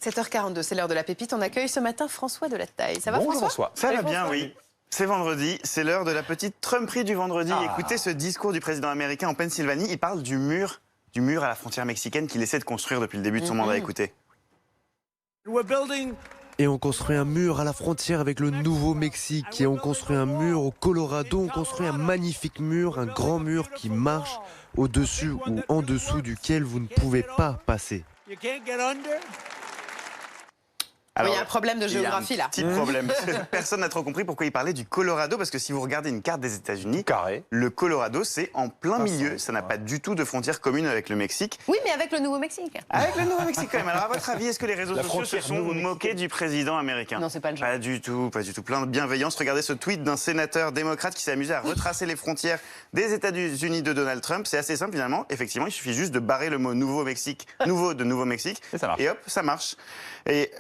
7h42, c'est l'heure de la pépite. On accueille ce matin François de la Taille. Ça va, Bonjour, François? François. Ça va bien, oui. C'est vendredi, c'est l'heure de la petite Trumperie du vendredi. Écoutez ce discours du président américain en Pennsylvanie. Il parle du mur à la frontière mexicaine qu'il essaie de construire depuis le début de son mandat. Écoutez. Et on construit un mur à la frontière avec le Nouveau-Mexique. Et on construit un mur au Colorado. On construit un magnifique mur, un grand mur qui marche au-dessus ou en dessous duquel vous ne pouvez pas passer. Alors, il y a un problème de géographie, là. Petit problème. Personne n'a trop compris pourquoi il parlait du Colorado, parce que si vous regardez une carte des États-Unis, le Colorado, c'est en plein milieu. Ça n'a pas du tout de frontière commune avec le Mexique. Oui, mais avec le Nouveau-Mexique. Avec le Nouveau-Mexique, quand même. Alors, à votre avis, est-ce que les réseaux sociaux se sont moqués du président américain? Non, c'est pas le genre. Pas du tout, pas du tout. Plein de bienveillance. Regardez ce tweet d'un sénateur démocrate qui s'est amusé à retracer les frontières des États-Unis de Donald Trump. C'est assez simple, finalement. Effectivement, il suffit juste de barrer le mot Nouveau-Mexique, nouveau de Nouveau-Mexique. Et hop, ça marche. Et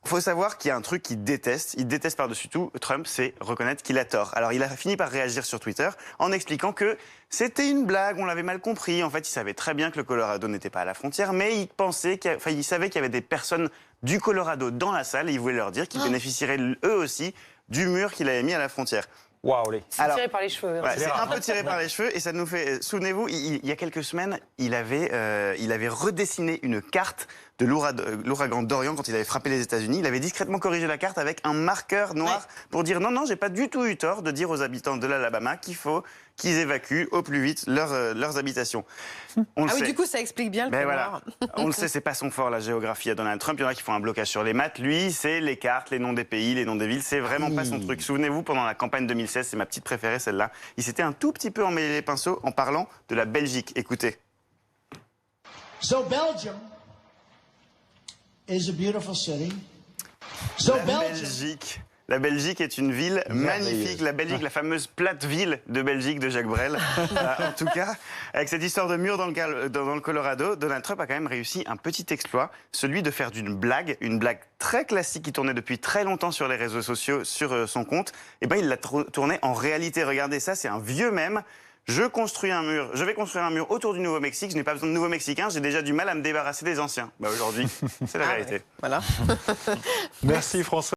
faut savoir qu'il y a un truc qu'il déteste. Il déteste par-dessus tout Trump, c'est reconnaître qu'il a tort. Alors il a fini par réagir sur Twitter en expliquant que c'était une blague, on l'avait mal compris. En fait, il savait très bien que le Colorado n'était pas à la frontière, mais il savait qu'il y avait des personnes du Colorado dans la salle et il voulait leur dire qu'ils bénéficieraient eux aussi du mur qu'il avait mis à la frontière. Waouh, c'est tiré par les cheveux. Ouais, c'est un peu tiré par les cheveux et ça nous fait... Souvenez-vous, il y a quelques semaines, il avait redessiné une carte de l'ouragan Dorian quand il avait frappé les États-Unis. Il avait discrètement corrigé la carte avec un marqueur noir pour dire non, j'ai pas du tout eu tort de dire aux habitants de l'Alabama qu'il faut qu'ils évacuent au plus vite leurs habitations. On le sait. Du coup, ça explique bien le Mais pouvoir. voilà, on le sait, c'est pas son fort, la géographie à Donald Trump. Il y en a qui font un blocage sur les maths. Lui, c'est les cartes, les noms des pays, les noms des villes. C'est vraiment pas son truc. Souvenez-vous, pendant la campagne 2016, c'est ma petite préférée, celle-là. Il s'était un tout petit peu emmêlé les pinceaux en parlant de la Belgique. Écoutez. So Belgium is a beautiful city. La Belgique est une ville magnifique. La Belgique, la fameuse plate ville de Belgique de Jacques Brel. En tout cas, avec cette histoire de mur dans le Colorado, Donald Trump a quand même réussi un petit exploit, celui de faire d'une blague, une blague très classique qui tournait depuis très longtemps sur les réseaux sociaux, sur son compte, et ben il l'a tourné en réalité. Regardez ça, c'est un vieux mème. Je vais construire un mur autour du Nouveau-Mexique. Je n'ai pas besoin de nouveaux Mexicains. J'ai déjà du mal à me débarrasser des anciens. Aujourd'hui, c'est la vérité. Voilà. Merci François.